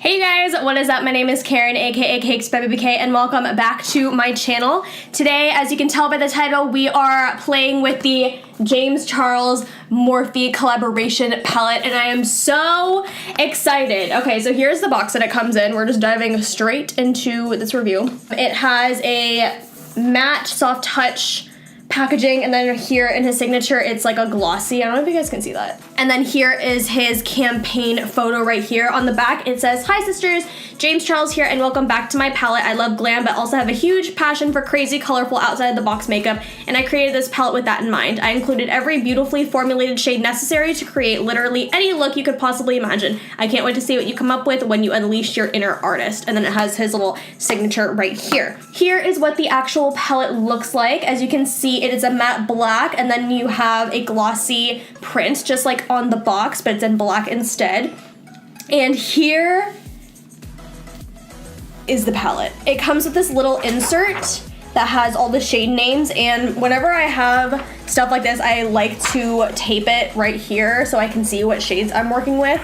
Hey guys, what is up? My name is Karen, aka cakedbybabyk, and welcome back to my channel. Today, as you can tell by the title, we are playing with the James Charles Morphe collaboration palette, and I am so excited. Okay, so here's the box that it comes in. We're just diving straight into this review. It has a matte, soft touch packaging, and then here in his signature it's like a glossy. I don't know if you guys can see that. And then here is his campaign photo right here. On the back it says, "Hi sisters, James Charles here and welcome back to my palette. I love glam but also have a huge passion for crazy, colorful, outside the box makeup, and I created this palette with that in mind. I included every beautifully formulated shade necessary to create literally any look you could possibly imagine. I can't wait to see what you come up with when you unleash your inner artist." And then it has his little signature right here. Here is what the actual palette looks like. As you can see, it is a matte black, and then you have a glossy print just like on the box, but it's in black instead. And here is the palette. It comes with this little insert that has all the shade names, and whenever I have stuff like this, I like to tape it right here so I can see what shades I'm working with.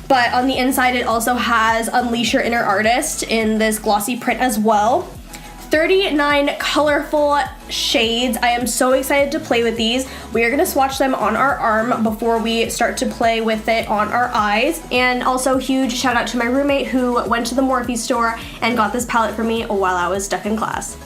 But on the inside, it also has Unleash Your Inner Artist in this glossy print as well. 39 colorful shades. I am so excited to play with these. We are gonna swatch them on our arm before we start to play with it on our eyes. And also huge shout out to my roommate who went to the Morphe store and got this palette for me while I was stuck in class.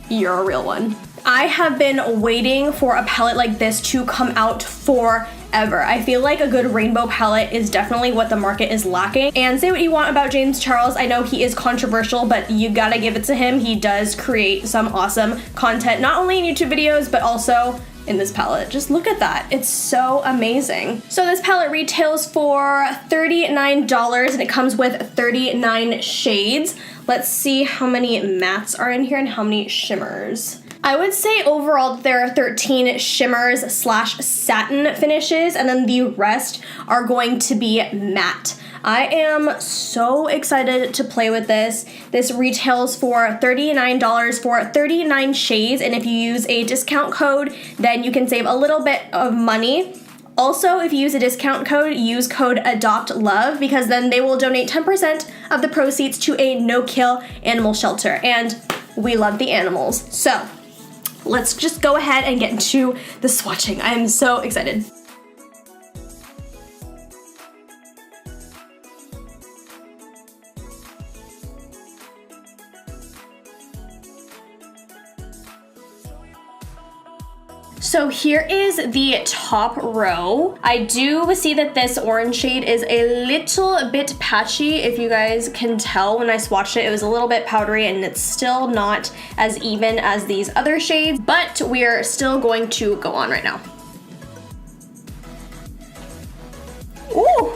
You're a real one. I have been waiting for a palette like this to come out forever. I feel like a good rainbow palette is definitely what the market is lacking. And say what you want about James Charles, I know he is controversial, but you gotta give it to him. He does create some awesome content, not only in YouTube videos, but also in this palette. Just look at that. It's so amazing. So this palette retails for $39 and it comes with 39 shades. Let's see how many mattes are in here and how many shimmers. I would say overall there are 13 shimmers / satin finishes, and then the rest are going to be matte. I am so excited to play with this. This retails for $39 for 39 shades, and if you use a discount code, then you can save a little bit of money. Also, if you use a discount code, use code ADOPTLOVE, because then they will donate 10% of the proceeds to a no-kill animal shelter, and we love the animals. So let's just go ahead and get into the swatching. I am so excited. So here is the top row. I do see that this orange shade is a little bit patchy. If you guys can tell, when I swatched it, it was a little bit powdery and it's still not as even as these other shades, but we're still going to go on right now. Ooh!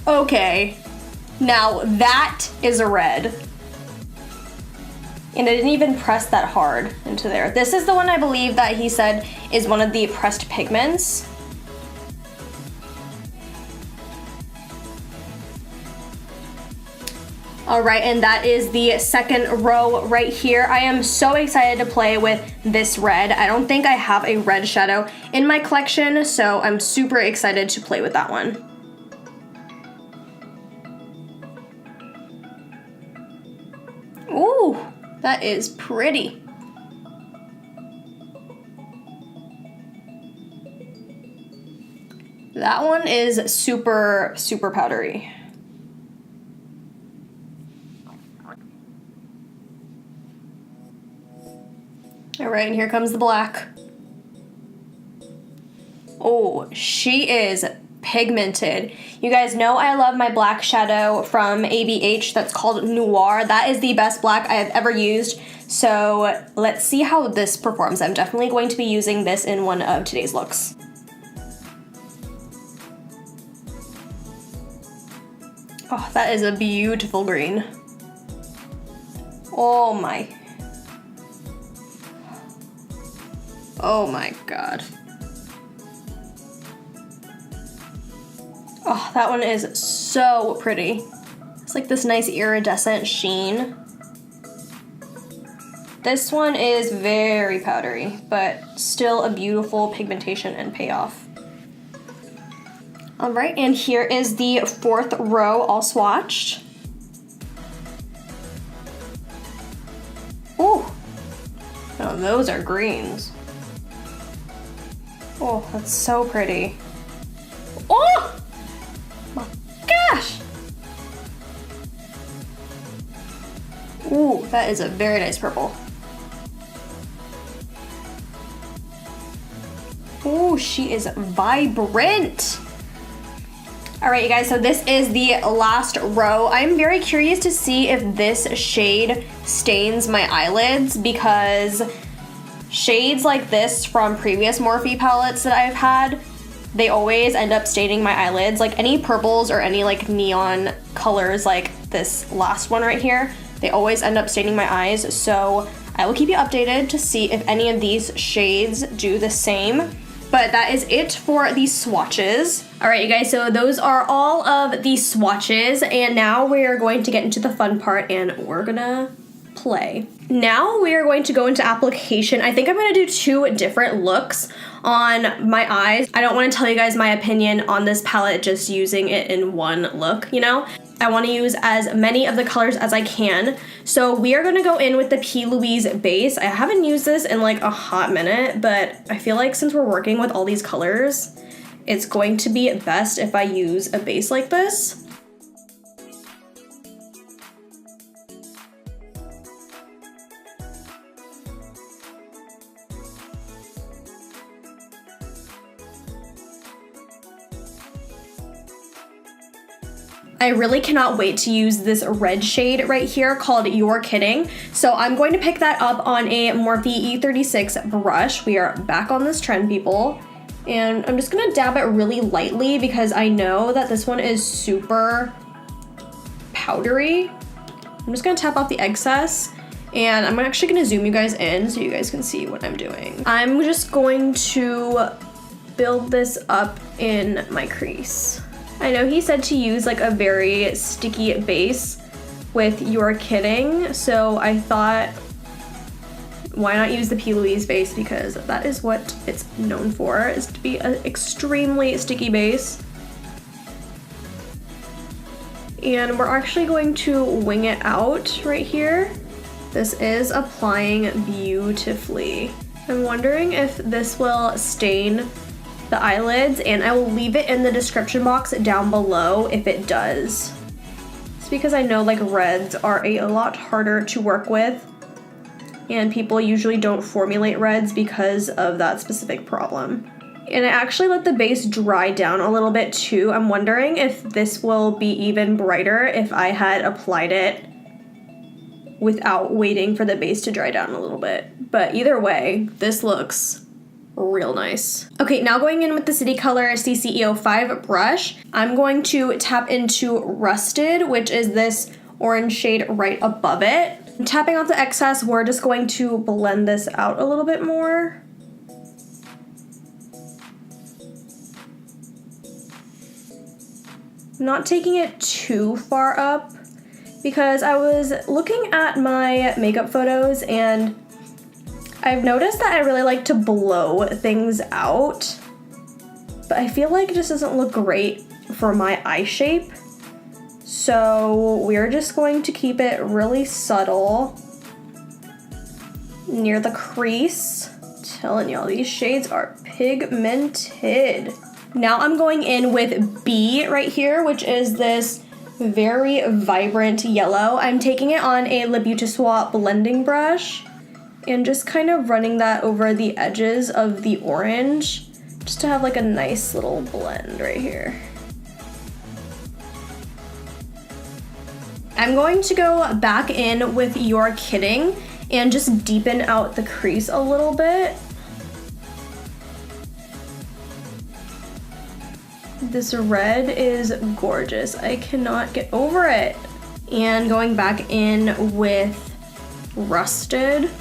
Okay. Now that is a red. And I didn't even press that hard into there. This is the one I believe that he said is one of the pressed pigments. All right, and that is the second row right here. I am so excited to play with this red. I don't think I have a red shadow in my collection, so I'm super excited to play with that one. Ooh, that is pretty. That one is super, super powdery. All right, and here comes the black. Oh, she is pigmented. You guys know I love my black shadow from ABH that's called Noir. That is the best black I have ever used. So let's see how this performs. I'm definitely going to be using this in one of today's looks. Oh, that is a beautiful green. Oh my. Oh my God. Oh, that one is so pretty. It's like this nice iridescent sheen. This one is very powdery, but still a beautiful pigmentation and payoff. All right, and here is the fourth row all swatched. Ooh, now those are greens. Oh, that's so pretty. Oh, my gosh. Ooh, that is a very nice purple. Ooh, she is vibrant. All right, you guys, so this is the last row. I'm very curious to see if this shade stains my eyelids, because shades like this from previous Morphe palettes that I've had, they always end up staining my eyelids. Like any purples or any like neon colors like this last one right here, they always end up staining my eyes. So I will keep you updated to see if any of these shades do the same. But that is it for these swatches. All right, you guys, so those are all of the swatches, and now we're going to get into the fun part, and we're gonna play. Now we are going to go into application. I think I'm gonna do 2 different looks on my eyes. I don't wanna tell you guys my opinion on this palette just using it in one look, you know? I wanna use as many of the colors as I can. So we are gonna go in with the P. Louise base. I haven't used this in like a hot minute, but I feel like since we're working with all these colors, it's going to be best if I use a base like this. I really cannot wait to use this red shade right here called You're Kidding. So I'm going to pick that up on a Morphe E36 brush. We are back on this trend, people. And I'm just gonna dab it really lightly because I know that this one is super powdery. I'm just gonna tap off the excess, and I'm actually gonna zoom you guys in so you guys can see what I'm doing. I'm just going to build this up in my crease. I know he said to use like a very sticky base with You're Kidding, so I thought, why not use the P. Louise base, because that is what it's known for, is to be an extremely sticky base. And we're actually going to wing it out right here. This is applying beautifully. I'm wondering if this will stain the eyelids, and I will leave it in the description box down below if it does. It's because I know like reds are a lot harder to work with, and people usually don't formulate reds because of that specific problem. And I actually let the base dry down a little bit too. I'm wondering if this will be even brighter if I had applied it without waiting for the base to dry down a little bit. But either way, this looks real nice. Okay, now going in with the City Color CCEO5 brush, I'm going to tap into Rusted, which is this orange shade right above it. I'm tapping off the excess, we're just going to blend this out a little bit more. I'm not taking it too far up because I was looking at my makeup photos and I've noticed that I really like to blow things out, but I feel like it just doesn't look great for my eye shape. So we're just going to keep it really subtle near the crease. I'm telling y'all, these shades are pigmented. Now I'm going in with B right here, which is this very vibrant yellow. I'm taking it on a Le Beauty Swap blending brush and just kind of running that over the edges of the orange just to have like a nice little blend right here. I'm going to go back in with You're Kidding and just deepen out the crease a little bit. This red is gorgeous. I cannot get over it. And going back in with Rusted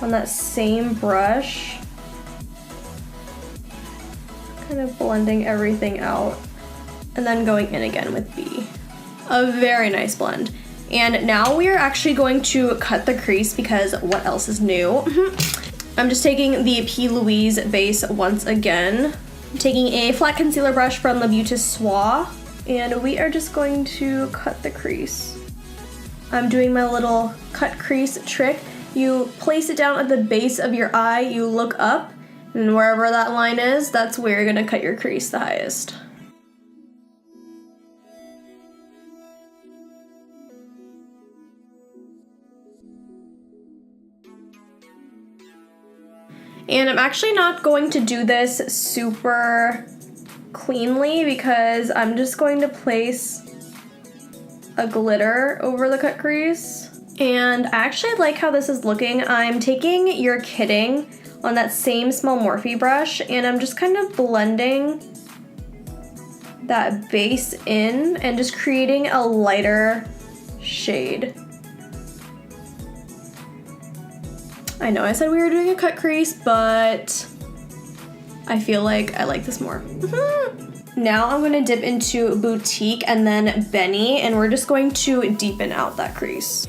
on that same brush, kind of blending everything out, and then going in again with B. A very nice blend. And now we are actually going to cut the crease because what else is new? I'm just taking the P. Louise base once again. I'm taking a flat concealer brush from Le Beauty Soir, and we are just going to cut the crease. I'm doing my little cut crease trick. You place it down at the base of your eye, you look up, and wherever that line is, that's where you're gonna cut your crease the highest. And I'm actually not going to do this super cleanly because I'm just going to place a glitter over the cut crease. And I actually like how this is looking. I'm taking You're Kidding on that same small Morphe brush, and I'm just kind of blending that base in and just creating a lighter shade. I know I said we were doing a cut crease, but I feel like I like this more. Now I'm gonna dip into Boutique and then Benny, and we're just going to deepen out that crease.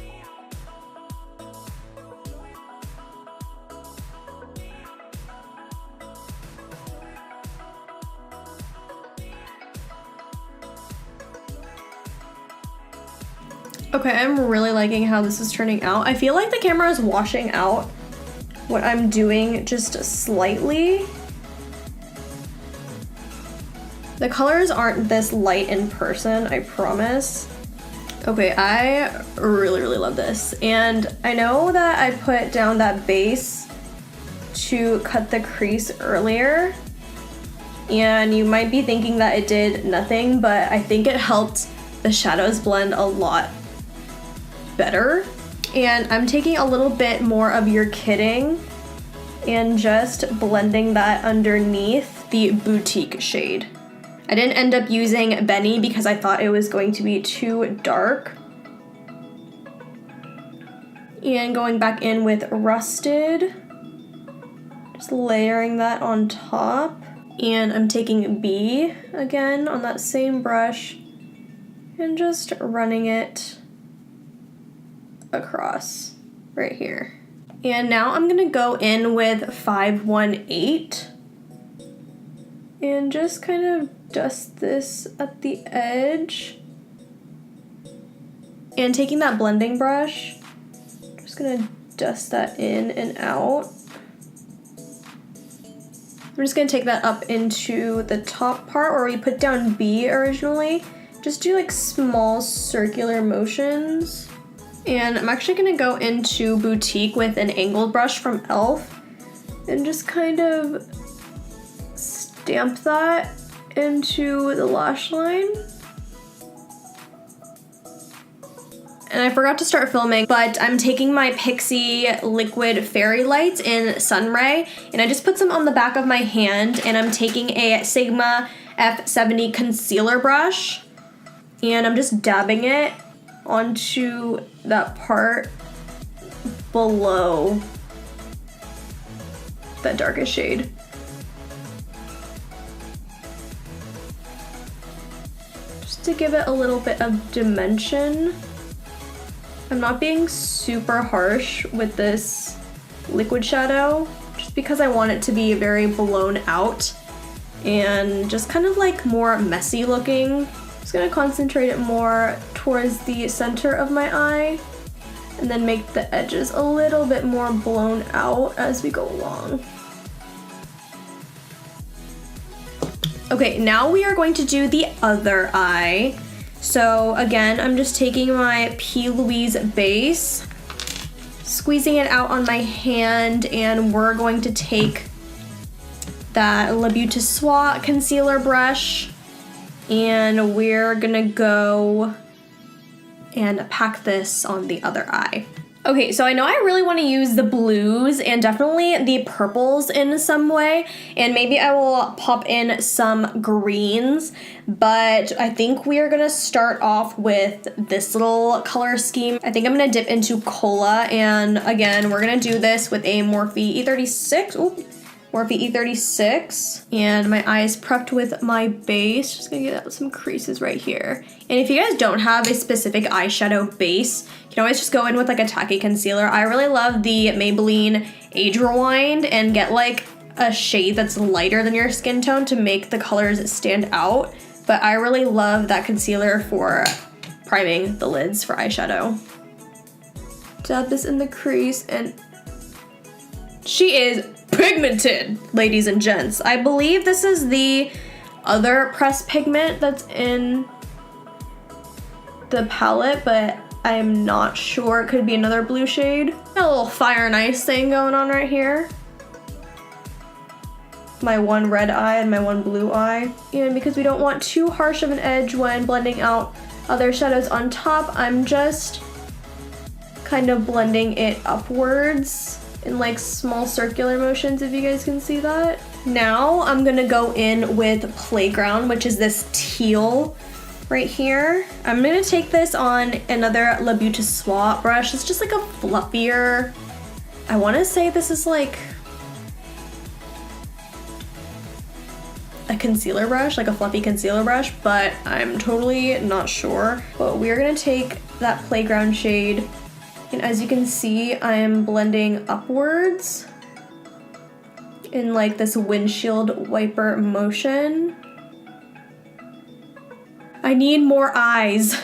Okay, I'm really liking how this is turning out. I feel like the camera is washing out what I'm doing just slightly. The colors aren't this light in person, I promise. Okay, I really love this. And I know that I put down that base to cut the crease earlier, and you might be thinking that it did nothing, but I think it helped the shadows blend a lot better. And I'm taking a little bit more of You're Kidding and just blending that underneath the Boutique shade. I didn't end up using Benny because I thought it was going to be too dark. And going back in with Rusted, just layering that on top. And I'm taking B again on that same brush and just running it across right here. And now I'm gonna go in with 518 and just kind of dust this at the edge. And taking that blending brush, just gonna dust that in and out. I'm just gonna take that up into the top part where we put down B originally. Just do like small circular motions. And I'm actually gonna go into Boutique with an angled brush from e.l.f. and just kind of stamp that into the lash line. And I forgot to start filming, but I'm taking my Pixie Liquid Fairy Lights in Sunray, and I just put some on the back of my hand, and I'm taking a Sigma F70 concealer brush, and I'm just dabbing it onto that part below that darkest shade. Just to give it a little bit of dimension. I'm not being super harsh with this liquid shadow, just because I want it to be very blown out and just kind of like more messy looking. Just gonna concentrate it more towards the center of my eye and then make the edges a little bit more blown out as we go along. Okay, now we are going to do the other eye. So again, I'm just taking my P. Louise base, squeezing it out on my hand, and we're going to take that Le Beauty Soir concealer brush, and we're gonna go and pack this on the other eye. Okay, so I know I really want to use the blues and definitely the purples in some way, and maybe I will pop in some greens, but I think we are gonna start off with this little color scheme. I think I'm gonna dip into Cola, and again, we're gonna do this with a Morphe E36. Ooh, Morphe E36. And my eyes prepped with my base. Just gonna get out some creases right here. And if you guys don't have a specific eyeshadow base, you can always just go in with like a tacky concealer. I really love the Maybelline Age Rewind and get like a shade that's lighter than your skin tone to make the colors stand out. But I really love that concealer for priming the lids for eyeshadow. Dab this in the crease, and she is pigmented, ladies and gents. I believe this is the other pressed pigment that's in the palette, but I am not sure. It could be another blue shade. Got a little fire and ice thing going on right here. My one red eye and my one blue eye. And because we don't want too harsh of an edge when blending out other shadows on top, I'm just kind of blending it upwards in like small circular motions, if you guys can see that. Now I'm gonna go in with Playground, which is this teal right here. I'm gonna take this on another Le Beauty Swap brush. It's just like a fluffier, I wanna say this is like a concealer brush, like a fluffy concealer brush, but I'm totally not sure. But we're gonna take that Playground shade, and as you can see, I'm blending upwards in like this windshield wiper motion. I need more eyes.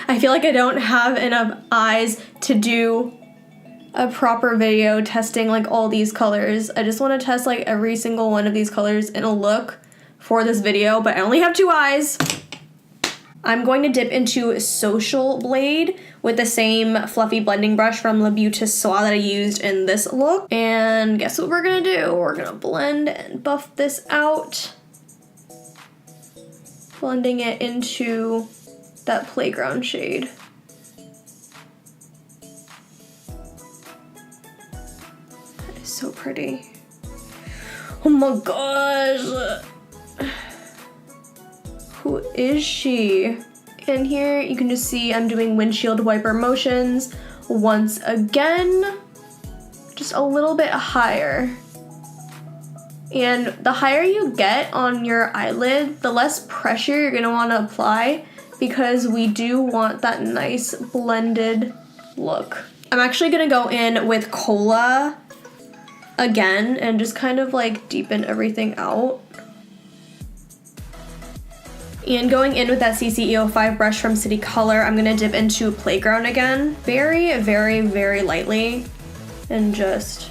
I feel like I don't have enough eyes to do a proper video testing like all these colors. I just want to test like every single one of these colors in a look for this video, but I only have 2 eyes. I'm going to dip into Social Blade with the same fluffy blending brush from Le Beauty Swap that I used in this look. And guess what we're gonna do? We're gonna blend and buff this out. Blending it into that Playground shade. That is so pretty. Oh my gosh. Who is she? And here you can just see I'm doing windshield wiper motions once again, just a little bit higher. And the higher you get on your eyelid, the less pressure you're gonna wanna apply, because we do want that nice blended look. I'm actually gonna go in with Cola again and just kind of like deepen everything out. And going in with that CC-E05 brush from City Color, I'm gonna dip into Playground again, very, very, very lightly, and just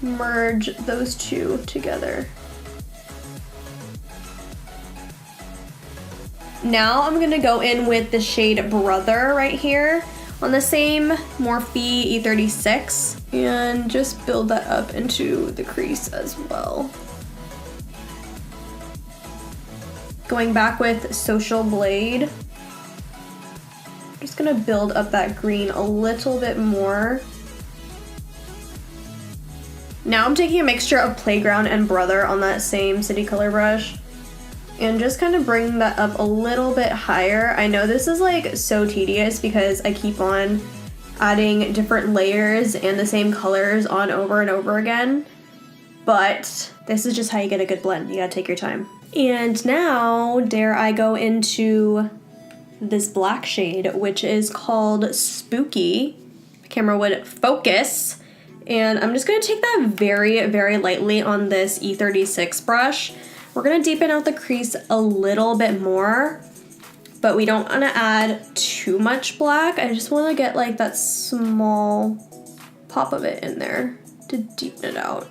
merge those two together. Now I'm gonna go in with the shade Brother right here on the same Morphe E36 and just build that up into the crease as well. Going back with Social Blade, I'm just gonna build up that green a little bit more. Now I'm taking a mixture of Playground and Brother on that same City Color brush and just kind of bring that up a little bit higher. I know this is like so tedious because I keep on adding different layers and the same colors on over and over again, but this is just how you get a good blend. You gotta take your time. And now, dare I go into this black shade, which is called Spooky. The camera would focus. And I'm just gonna take that very, very lightly on this E36 brush. We're gonna deepen out the crease a little bit more, but we don't wanna add too much black. I just wanna get like that small pop of it in there to deepen it out.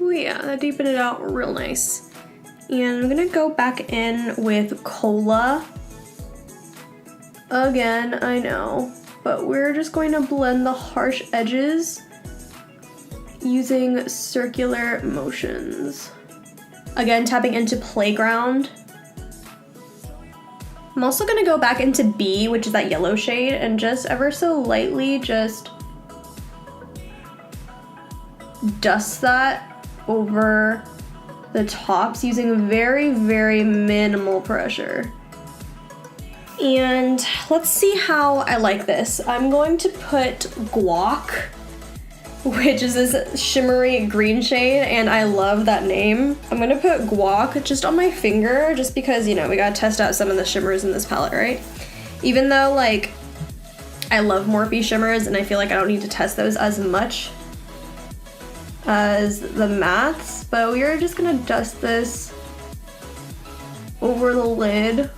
Oh yeah, that deepened it out real nice. And I'm gonna go back in with Cola. Again, I know, but we're just going to blend the harsh edges using circular motions. Again, tapping into Playground. I'm also gonna go back into B, which is that yellow shade, and just ever so lightly just dust that over the tops using very, very minimal pressure. And let's see how I like this. I'm going to put Guac which is this shimmery green shade, and I love that name. I'm gonna put Guac just on my finger, just because, you know, we gotta test out some of the shimmers in this palette, right? Even though, like, I love Morphe shimmers, and I feel like I don't need to test those as much as the mattes, but we are just gonna dust this over the lid.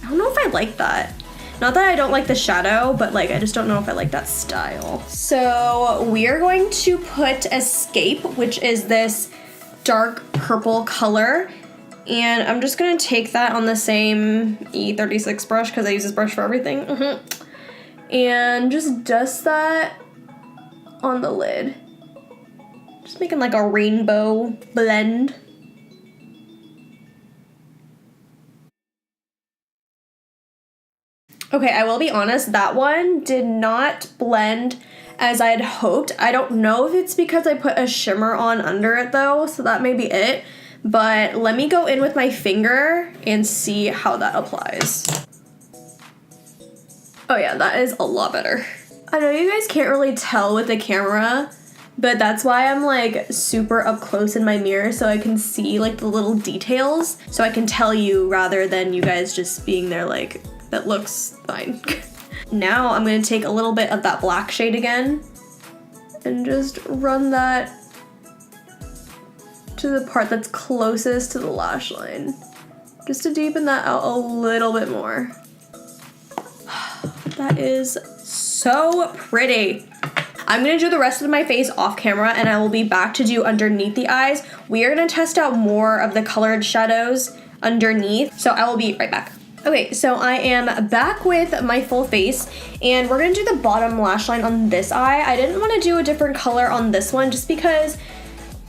I don't know if I like that. Not that I don't like the shadow, but like I just don't know if I like that style. So we are going to put Escape, which is this dark purple color. And I'm just gonna take that on the same E36 brush because I use this brush for everything. And just dust that on the lid. Just making like a rainbow blend. Okay, I will be honest, that one did not blend as I had hoped. I don't know if it's because I put a shimmer on under it though, so that may be it. But let me go in with my finger and see how that applies. Oh yeah, that is a lot better. I know you guys can't really tell with the camera, but that's why I'm like super up close in my mirror so I can see like the little details, so I can tell you rather than you guys just being there like, that looks fine. Now I'm gonna take a little bit of that black shade again and just run that to the part that's closest to the lash line, just to deepen that out a little bit more. That is so pretty. I'm gonna do the rest of my face off camera and I will be back to do underneath the eyes. We are gonna test out more of the colored shadows underneath, so I will be right back. Okay, so I am back with my full face, and we're gonna do the bottom lash line on this eye. I didn't want to do a different color on this one just because,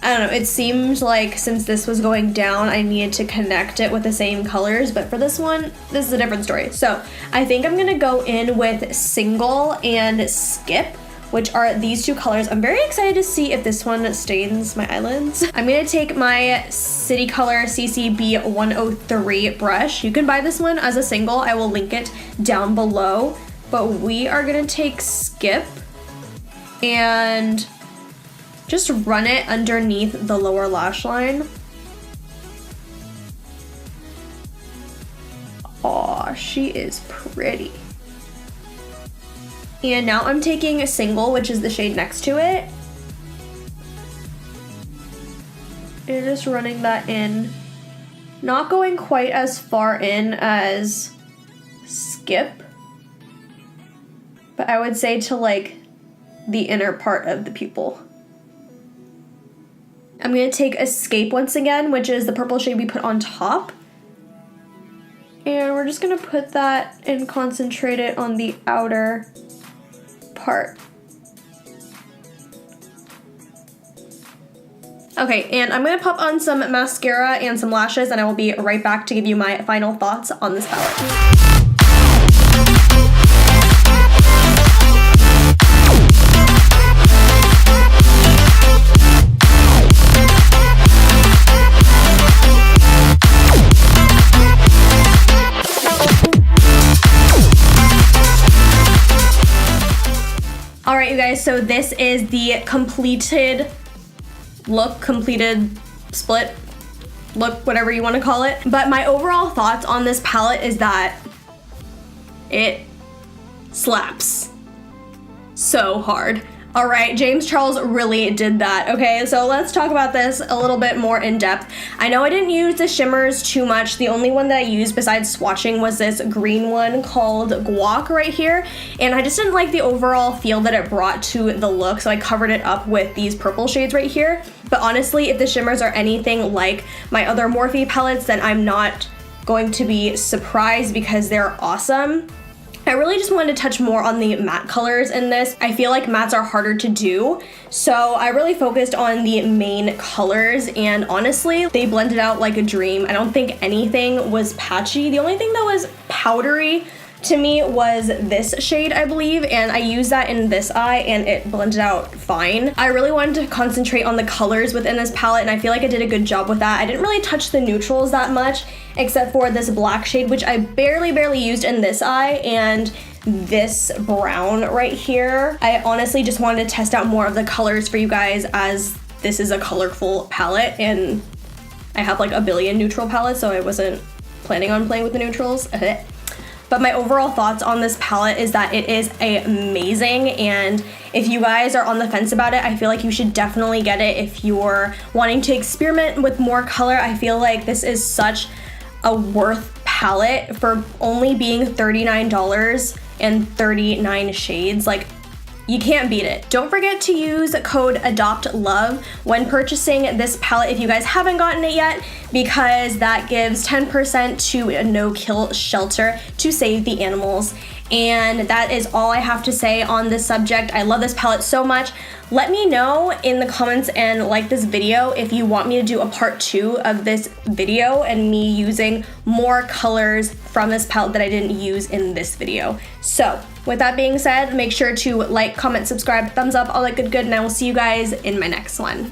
I don't know, it seemed like since this was going down, I needed to connect it with the same colors, but for this one, this is a different story. So I think I'm gonna go in with Single and Skip, which are these two colors. I'm very excited to see if this one stains my eyelids. I'm gonna take my City Color CCB 103 brush. You can buy this one as a single. I will link it down below. But we are gonna take Skip and just run it underneath the lower lash line. Aw, she is pretty. And now I'm taking a Single, which is the shade next to it, and just running that in. Not going quite as far in as Skip, but I would say to like the inner part of the pupil. I'm gonna take Escape once again, which is the purple shade we put on top. And we're just gonna put that and concentrate it on the outer part. Okay, and I'm gonna pop on some mascara and some lashes, and I will be right back to give you my final thoughts on this palette. All right, you guys, so this is the completed look, completed split look, whatever you want to call it. But my overall thoughts on this palette is that it slaps so hard. All right, James Charles really did that. Okay, so let's talk about this a little bit more in depth. I know I didn't use the shimmers too much. The only one that I used besides swatching was this green one called Guac right here. And I just didn't like the overall feel that it brought to the look, so I covered it up with these purple shades right here. But honestly, if the shimmers are anything like my other Morphe palettes, then I'm not going to be surprised because they're awesome. I really just wanted to touch more on the matte colors in this. I feel like mattes are harder to do, so I really focused on the main colors, and honestly, they blended out like a dream. I don't think anything was patchy. The only thing that was powdery to me was this shade, I believe, and I used that in this eye and it blended out fine. I really wanted to concentrate on the colors within this palette, and I feel like I did a good job with that. I didn't really touch the neutrals that much, except for this black shade, which I barely used in this eye, and this brown right here. I honestly just wanted to test out more of the colors for you guys, as this is a colorful palette and I have like a billion neutral palettes, so I wasn't planning on playing with the neutrals. But my overall thoughts on this palette is that it is amazing, and if you guys are on the fence about it, I feel like you should definitely get it if you're wanting to experiment with more color. I feel like this is such a worth palette for only being $39 and 39 shades. Like, you can't beat it. Don't forget to use code ADOPTLOVE when purchasing this palette if you guys haven't gotten it yet, because that gives 10% to a no-kill shelter to save the animals. And that is all I have to say on this subject. I love this palette so much. Let me know in the comments and like this video if you want me to do a part 2 of this video and me using more colors from this palette that I didn't use in this video. So with that being said, make sure to like, comment, subscribe, thumbs up, all that good, and I will see you guys in my next one.